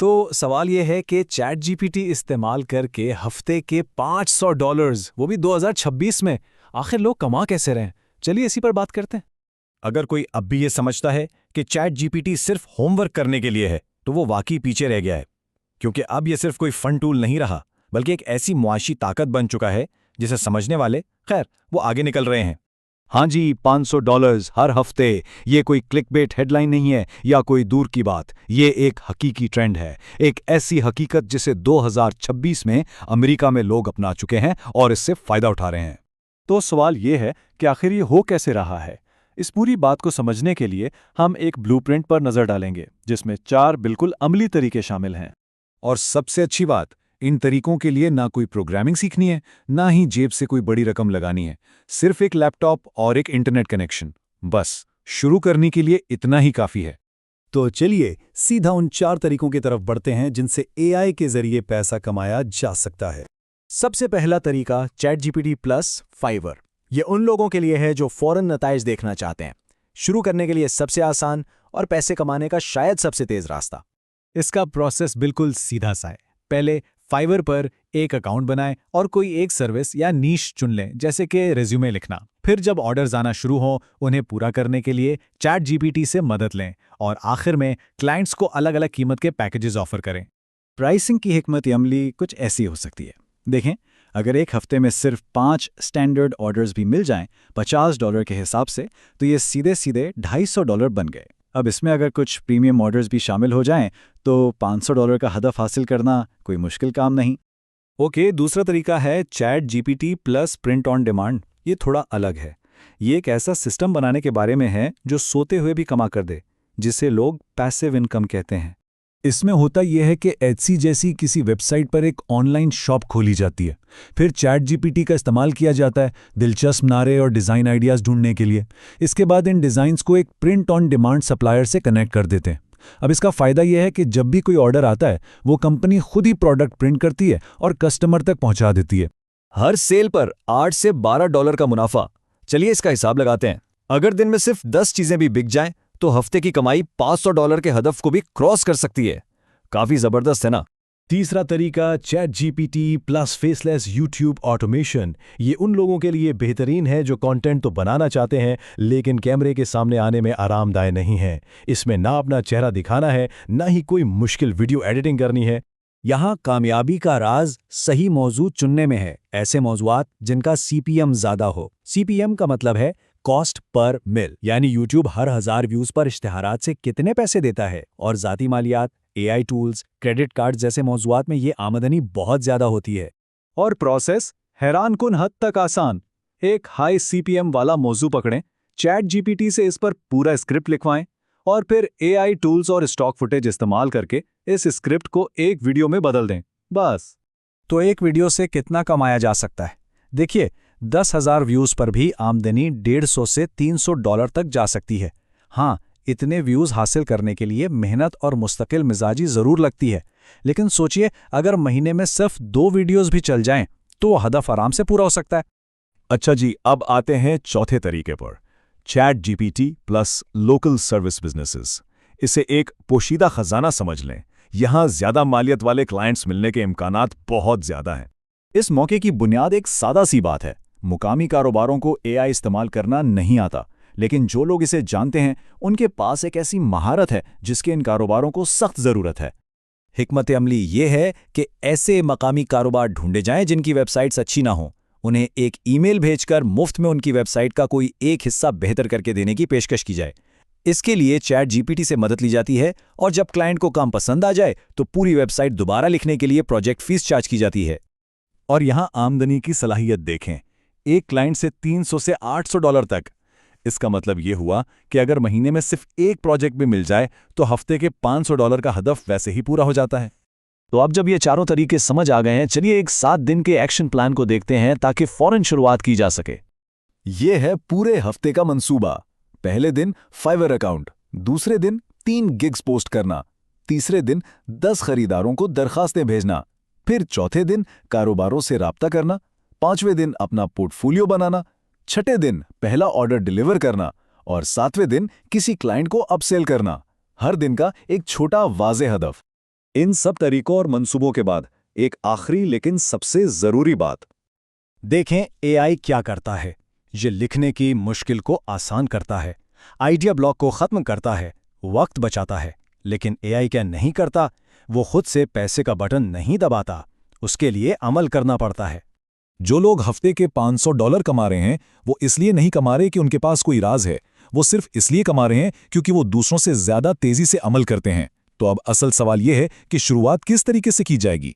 तो सवाल ये है कि चैट जीपीटी इस्तेमाल करके हफ्ते के $500, वो भी 2026 में, आखिर लोग कमा कैसे रहे हैं? चलिए इसी पर बात करते हैं। अगर कोई अब भी ये समझता है कि चैट जीपीटी सिर्फ होमवर्क करने के लिए है, तो वो वाकई पीछे रह गया है। क्योंकि अब ये सिर्फ कोई फन टूल नहीं रहा, बल्कि एक ऐसी मुआशी ताकत बन चुका है जिसे समझने वाले, खैर, वो आगे निकल रहे हैं। हाँ जी, $500 हर हफ्ते, ये कोई क्लिकबेट हेडलाइन नहीं है या कोई दूर की बात। ये एक हकीकी ट्रेंड है, एक ऐसी हकीकत जिसे 2026 में अमेरिका में लोग अपना चुके हैं और इससे फायदा उठा रहे हैं। तो सवाल ये है कि आखिर ये हो कैसे रहा है। इस पूरी बात को समझने के लिए हम एक ब्लूप्रिंट पर नजर डालेंगे, जिसमें 4 बिल्कुल अमली तरीके शामिल हैं। और सबसे अच्छी बात, इन तरीकों के लिए ना कोई प्रोग्रामिंग सीखनी है, ना ही जेब से कोई बड़ी रकम लगानी है। सिर्फ एक लैपटॉप और एक इंटरनेट कनेक्शन, बस शुरू करने के लिए इतना ही काफी है। तो चलिए सीधा उन 4 तरीकों की तरफ बढ़ते हैं जिनसे एआई के जरिए पैसा कमाया जा सकता है। सबसे पहला तरीका चैट जीपीटी प्लस फाइवर। ये उन लोगों के लिए है जो फौरन नताइज देखना चाहते हैं। शुरू करने के लिए सबसे आसान और पैसे कमाने का शायद सबसे तेज रास्ता। इसका प्रोसेस बिल्कुल सीधा सा है। पहले फाइवर पर एक अकाउंट बनाएं और कोई एक सर्विस या नीश चुन लें, जैसे कि रिज्यूमे लिखना। फिर जब ऑर्डर्स आना शुरू हों, उन्हें पूरा करने के लिए चैट जीपीटी से मदद लें और आखिर में क्लाइंट्स को अलग अलग कीमत के पैकेजेस ऑफर करें। प्राइसिंग की हिकमत अमली कुछ ऐसी हो सकती है। देखें, अगर एक हफ्ते में सिर्फ 5 स्टैंडर्ड ऑर्डर्स भी मिल जाएं $50 के हिसाब से, तो ये सीधे सीधे $250 बन गए। अब इसमें अगर कुछ प्रीमियम ऑर्डर्स भी शामिल हो जाएं, तो $500 का हदफ हासिल करना कोई मुश्किल काम नहीं। ओके, दूसरा तरीका है chat GPT plus print on demand. ये थोड़ा अलग है। ये एक ऐसा सिस्टम बनाने के बारे में है जो सोते हुए भी कमा कर दे, जिसे लोग पैसिव इनकम कहते हैं। इसमें होता यह है कि एटसी जैसी किसी वेबसाइट पर एक ऑनलाइन शॉप खोली जाती है। फिर चैट जीपीटी का इस्तेमाल किया जाता है दिलचस्प नारे और डिज़ाइन आइडियाज़ ढूंढने के लिए। इसके बाद इन डिज़ाइंस को एक प्रिंट ऑन डिमांड सप्लायर से कनेक्ट कर देते हैं। अब इसका फ़ायदा यह है कि जब भी कोई ऑर्डर आता है, वो कंपनी खुद ही प्रोडक्ट प्रिंट करती है और कस्टमर तक पहुंचा देती है। हर सेल पर $8 से $12 का मुनाफा। चलिए इसका हिसाब लगाते हैं। अगर दिन में सिर्फ 10 चीजें भी बिक जाएं, तो हफ्ते की कमाई $500 के हदफ को भी क्रॉस कर सकती है। काफी जबरदस्त है ना? तीसरा तरीका chat GPT plus faceless YouTube automation. ये उन लोगों के लिए बेहतरीन है जो कंटेंट तो बनाना चाहते हैं, लेकिन कैमरे के सामने आने में आरामदायक नहीं है। इसमें ना अपना चेहरा दिखाना है, ना ही कोई मुश्किल वीडियो एडिटिंग करनी है। यहाँ कामयाबी का राज सही मौजू चुनने में है। ऐसे मौजुआत जिनका सीपीएम ज़्यादा हो। सीपीएम का मतलब है कॉस्ट पर मिल, यानी यूट्यूब हर 1000 व्यूज़ पर इश्तिहारात से कितने पैसे देता है। और ज़ाती मालियात, एआई टूल्स, क्रेडिट कार्ड जैसे मौजुआत में ये आमदनी बहुत ज़्यादा होती है। और प्रोसेस हैरानकुन हद तक आसान। एक हाई सीपीएम वाला मौजू पकड़ें, चैट जीपीटी से इस पर पूरा स्क्रिप्ट लिखवाएं और फिर एआई टूल्स और स्टॉक फुटेज इस्तेमाल करके इस स्क्रिप्ट को एक वीडियो में बदल दें। बस। तो एक वीडियो से कितना कमाया जा सकता है? देखिए, 10,000 व्यूज़ पर भी आमदनी $150 से $300 तक जा सकती है। हाँ, इतने व्यूज़ हासिल करने के लिए मेहनत और मुस्तकिल मिजाजी ज़रूर लगती है, लेकिन सोचिए अगर महीने में सिर्फ 2 वीडियोज़ भी चल जाएं, तो वो हदफ आराम से पूरा हो सकता है। अच्छा जी, अब आते हैं चौथे तरीके पर, chat GPT plus local service businesses. इसे एक पोशीदा खजाना समझ लें। यहाँ ज्यादा मालियत वाले क्लाइंट्स मिलने के इम्कानात बहुत ज्यादा हैं। इस मौके की बुनियाद एक सादा सी बात है। मुकामी कारोबारों को एआई इस्तेमाल करना नहीं आता, लेकिन जो लोग इसे जानते हैं उनके पास एक ऐसी महारत है जिसके इन कारोबारों को सख्त ज़रूरत है। हिकमत अमली ये है कि ऐसे मकामी कारोबार ढूंढे जाएं जिनकी वेबसाइट्स अच्छी ना हो। उन्हें एक ईमेल भेजकर मुफ्त में उनकी वेबसाइट का कोई एक हिस्सा बेहतर करके देने की पेशकश की जाए। इसके लिए चैट जीपीटी से मदद ली जाती है और जब क्लाइंट को काम पसंद आ जाए तो पूरी वेबसाइट दोबारा लिखने के लिए प्रोजेक्ट फीस चार्ज की जाती है। और यहाँ आमदनी की सलाहियत देखें, एक क्लाइंट से $300 से $800 तक। इसका मतलब ये हुआ कि अगर महीने में सिर्फ एक प्रोजेक्ट भी मिल जाए तो हफ्ते के $500 का हदफ वैसे ही पूरा हो जाता है। तो अब जब ये चारों तरीके समझ आ गए हैं, चलिए एक 7 दिन के एक्शन प्लान को देखते हैं ताकि फौरन शुरुआत की जा सके। ये है पूरे हफ्ते का मंसूबा। पहले दिन फाइवर अकाउंट, दूसरे दिन 3 गिग्स पोस्ट करना, तीसरे दिन 10 खरीदारों को दरखास्तें भेजना, फिर चौथे दिन कारोबारों से राब्ता करना, 5वें दिन अपना पोर्टफोलियो बनाना, छठे दिन पहला ऑर्डर डिलीवर करना और 7वें दिन किसी क्लाइंट को अपसेल करना। हर दिन का एक छोटा वाज़ेह हदफ। इन सब तरीकों और मंसूबों के बाद एक आखिरी लेकिन सबसे जरूरी बात। देखें एआई क्या करता है। ये लिखने की मुश्किल को आसान करता है, आइडिया ब्लॉक को खत्म करता है, वक्त बचाता है। लेकिन एआई क्या नहीं करता? वो खुद से पैसे का बटन नहीं दबाता, उसके लिए अमल करना पड़ता है। जो लोग हफ्ते के $500 कमा रहे हैं वो इसलिए नहीं कमा रहे कि उनके पास कोई राज है, वो सिर्फ इसलिए कमा रहे हैं क्योंकि वो दूसरों से ज्यादा तेजी से अमल करते हैं। तो अब असल सवाल यह है कि शुरुआत किस तरीके से की जाएगी।